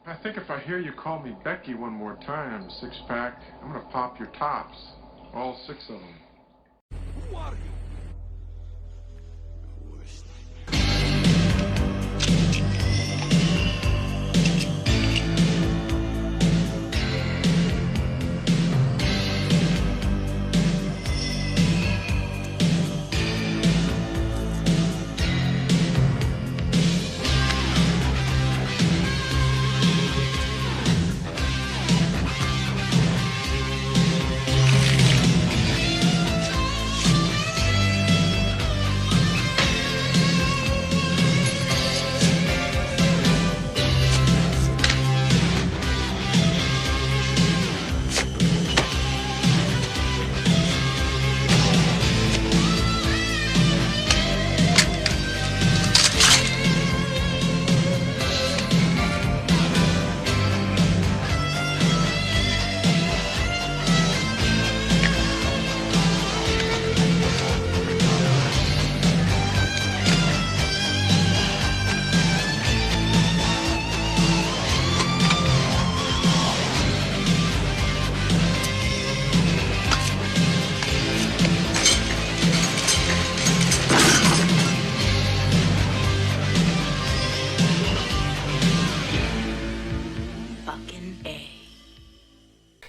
I think if I hear you call me Becky one more time, six-pack, I'm gonna pop your tops. All six of them. Who are you?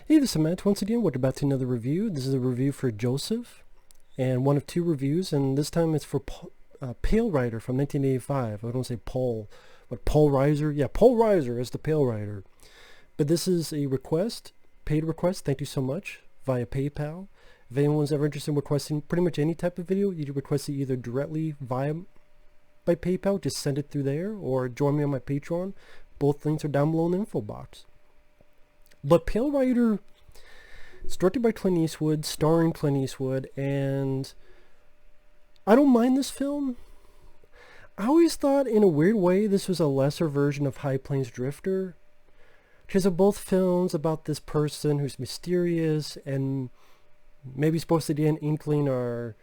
Hey, this is Matt. Once again, we're about to another review. This is a review for Joseph, and one of two reviews, and this time it's for Pale Rider from 1985. I don't say Paul, but Paul Reiser. Yeah, Paul Reiser is the Pale Rider. But this is a request, paid request. Thank you so much, via PayPal. If anyone's ever interested in requesting pretty much any type of video, you can request it either directly by PayPal, just send it through there, or join me on my Patreon. Both links are down below in the info box. But Pale Rider, it's directed by Clint Eastwood, starring Clint Eastwood, and I don't mind this film. I always thought, in a weird way, this was a lesser version of High Plains Drifter, because they're both films about this person who's mysterious and maybe supposed to get an inkling, or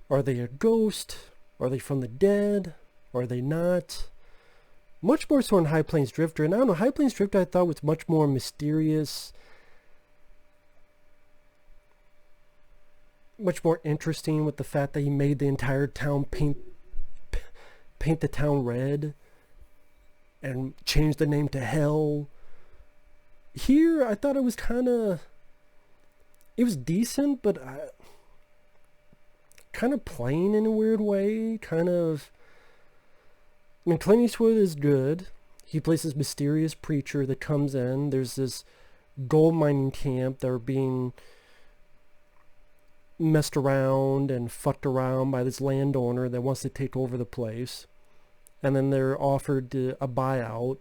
are they a ghost? Are they from the dead? Or are they not? Much more so in High Plains Drifter. And I don't know, High Plains Drifter I thought was much more mysterious, much more interesting, with the fact that he made the entire town paint the town red and change the name to Hell. Here, I thought it was it was decent, but kind of plain in a weird way. I mean, Clint Eastwood is good. He plays this mysterious preacher that comes in. There's this gold mining camp that are being messed around and fucked around by this landowner that wants to take over the place. And then they're offered a buyout.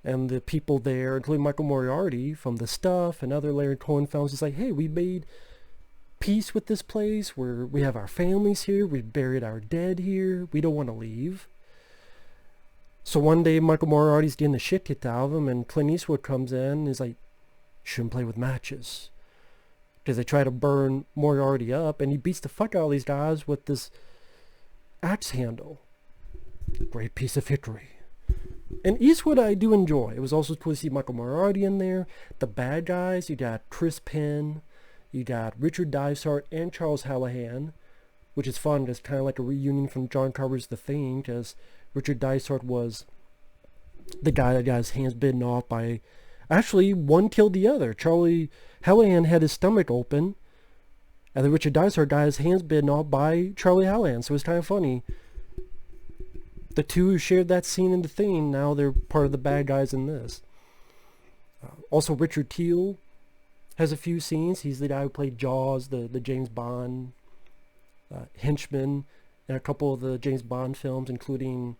And the people there, including Michael Moriarty from The Stuff and other Larry Cohen films, is like, hey, we made peace with this place. We have our families here. We buried our dead here. We don't want to leave. So one day Michael Moriarty's getting the shit kicked out of him, and Clint Eastwood comes in and is like, shouldn't play with matches. Because they try to burn Moriarty up, and he beats the fuck out of these guys with this axe handle. Great piece of history. And Eastwood I do enjoy. It was also cool to see Michael Moriarty in there. The bad guys, you got Chris Penn, you got Richard Dysart and Charles Hallahan, which is fun. It's kind of like a reunion from John Carpenter's The Thing, because Richard Dysart was the guy that got his hands bitten off by... Actually, one killed the other. Charlie Hallahan had his stomach open, and then Richard Dysart got his hands bitten off by Charlie Hallahan. So it's kind of funny. The two who shared that scene in The Thing, now they're part of the bad guys in this. Also, Richard Teal has a few scenes. He's the guy who played Jaws, the James Bond henchman, in a couple of the James Bond films, including,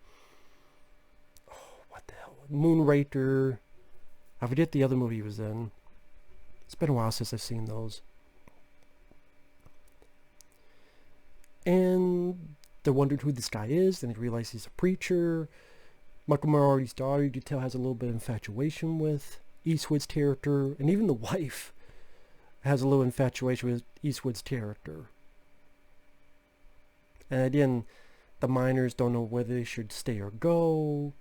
Moonraker. I forget the other movie he was in. It's been a while since I've seen those. And they wondered who this guy is, and they realized he's a preacher. Michael Moriarty's daughter, you can tell, has a little bit of infatuation with Eastwood's character, and even the wife has a little infatuation with Eastwood's character. And again, the miners don't know whether they should stay or go.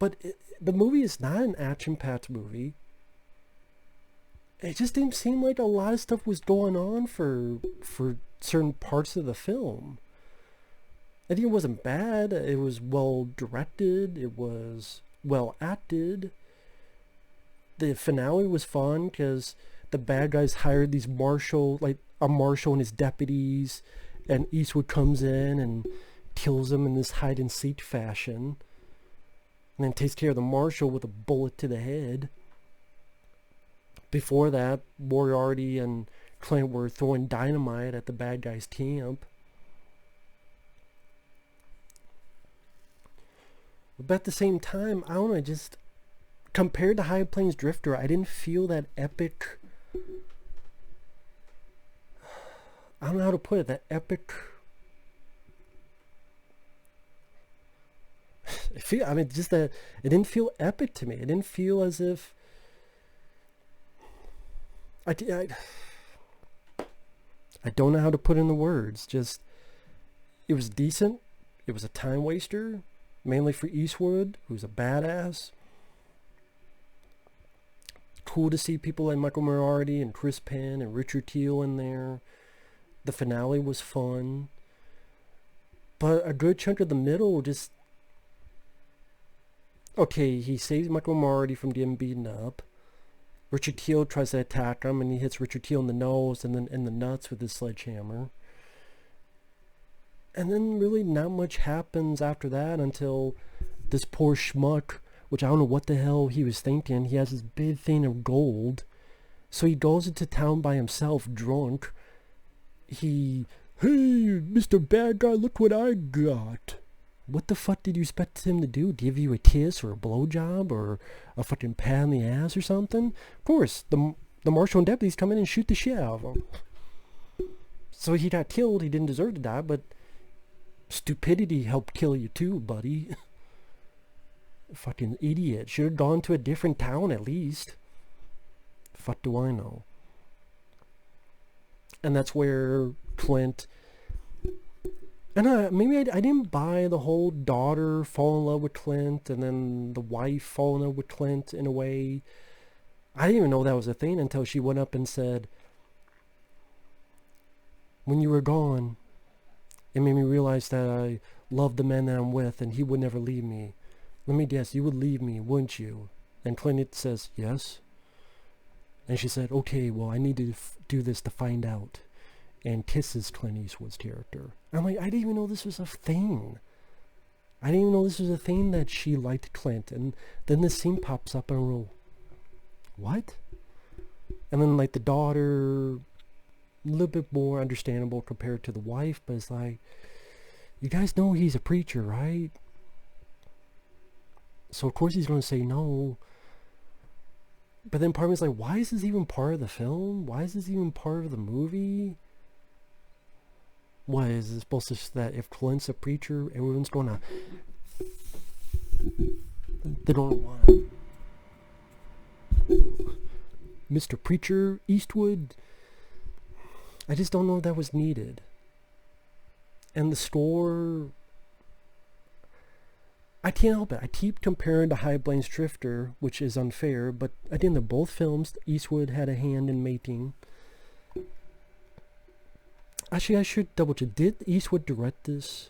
But the movie is not an action-packed movie. It just didn't seem like a lot of stuff was going on for certain parts of the film. I think it wasn't bad. It was well directed. It was well acted. The finale was fun because the bad guys hired these marshal, like a marshal and his deputies, and Eastwood comes in and kills them in this hide and seek fashion, and then takes care of the marshal with a bullet to the head. Before that, Moriarty and Clint were throwing dynamite at the bad guy's camp. But at the same time, I don't know, just compared to High Plains Drifter, I didn't feel that epic. I don't know how to put it, that epic. Just that it didn't feel epic to me. It didn't feel as if I don't know how to put in the words. Just, it was decent. It was a time waster, mainly for Eastwood, who's a badass. Cool to see people like Michael Moriarty and Chris Penn and Richard Teal in there. The finale was fun. But a good chunk of the middle just... Okay, he saves Michael Moriarty from getting beaten up. Richard Teal tries to attack him, and he hits Richard Teal in the nose and then in the nuts with his sledgehammer. And then really not much happens after that until this poor schmuck, which I don't know what the hell he was thinking. He has this big thing of gold. So he goes into town by himself, drunk. Hey, Mr. Bad Guy, look what I got. What the fuck did you expect him to do? Give you a kiss or a blowjob or a fucking pat on the ass or something? Of course, the marshal and deputies come in and shoot the shit out of him. So he got killed. He didn't deserve to die, but stupidity helped kill you too, buddy. Fucking idiot. Should have gone to a different town at least. Fuck do I know? And that's where Clint... And maybe I didn't buy the whole daughter fall in love with Clint and then the wife fall in love with Clint in a way. I didn't even know that was a thing until she went up and said, when you were gone, it made me realize that I love the man that I'm with and he would never leave me. Let me guess, you would leave me, wouldn't you? And Clint says, yes. And she said, okay, well, I need to do this to find out. And kisses Clint Eastwood's character. I'm like, I didn't even know this was a thing. I didn't even know this was a thing that she liked Clint. And then this scene pops up and I go, what? And then like the daughter, a little bit more understandable compared to the wife, but it's like, you guys know he's a preacher, right? So of course he's going to say no. But then part of me is like, why is this even part of the film? Why is this even part of the movie? What is it supposed to say that if Clint's a preacher, everyone's going to... They don't want Mr. Preacher Eastwood. I just don't know if that was needed. And the score... I can't help it. I keep comparing to High Plains Drifter, which is unfair, but I think in both films, Eastwood had a hand in making. Actually, I should double check. Did Eastwood direct this?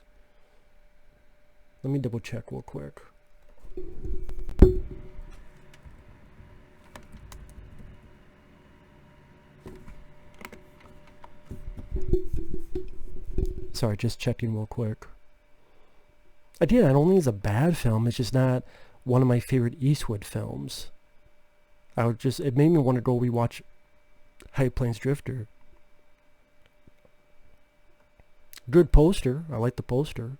Let me double check real quick. Sorry, just checking real quick. Again, I don't think it's a bad film. It's just not one of my favorite Eastwood films. It made me want to go rewatch High Plains Drifter. Good poster. I like the poster.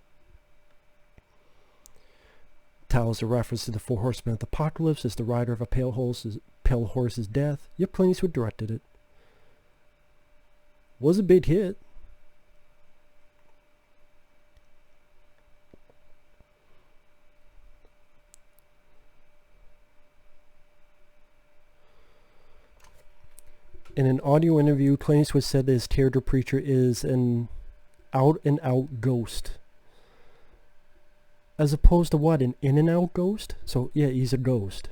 Tells a reference to the Four Horsemen of the Apocalypse as the rider of a pale horse's death. Yep, Clint Eastwood directed it. Was a big hit. In an audio interview, Clint Eastwood said that his character preacher is an out-and-out ghost. as opposed to what, an in-and-out ghost? So yeah, he's a ghost.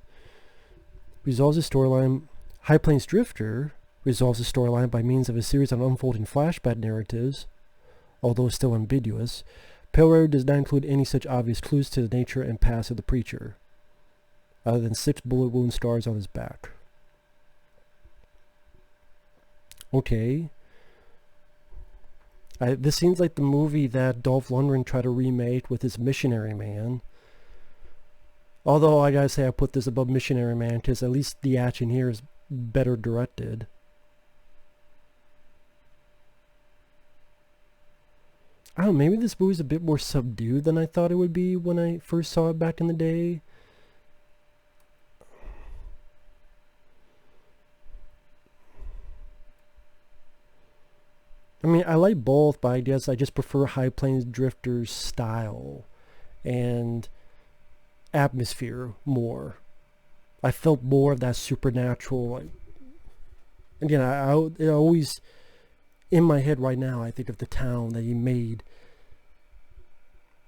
Resolves the storyline. High Plains Drifter resolves the storyline by means of a series of unfolding flashback narratives, although still ambiguous. Pale Rider does not include any such obvious clues to the nature and past of the preacher, other than 6 bullet wound scars on his back. Okay. This seems like the movie that Dolph Lundgren tried to remake with his Missionary Man. Although I gotta say I put this above Missionary Man because at least the action here is better directed. I don't know, maybe this movie's a bit more subdued than I thought it would be when I first saw it back in the day. I mean, I like both, but I guess I just prefer High Plains Drifter's style and atmosphere more. I felt more of that supernatural, like, again, it always, in my head right now, I think of the town that he made.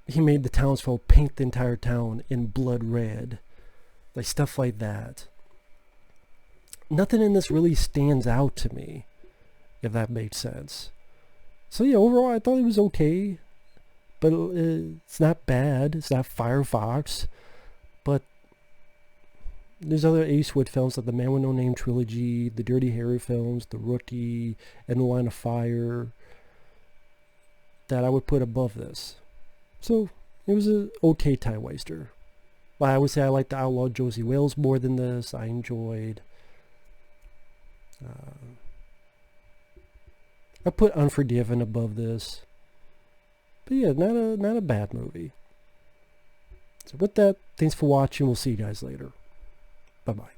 He made the townsfolk paint the entire town in blood red. Like, stuff like that. Nothing in this really stands out to me, if that makes sense. So yeah, overall I thought it was okay, but it's not bad. It's not Firefox, but there's other Eastwood films like the Man with No Name trilogy, the Dirty Harry films, The Rookie, and The Line of Fire that I would put above this. So it was an okay time waster. But I would say I like The Outlaw Josie Wales more than this. I enjoyed. I put Unforgiven above this. But yeah, not a bad movie. So with that, thanks for watching. We'll see you guys later. Bye-bye.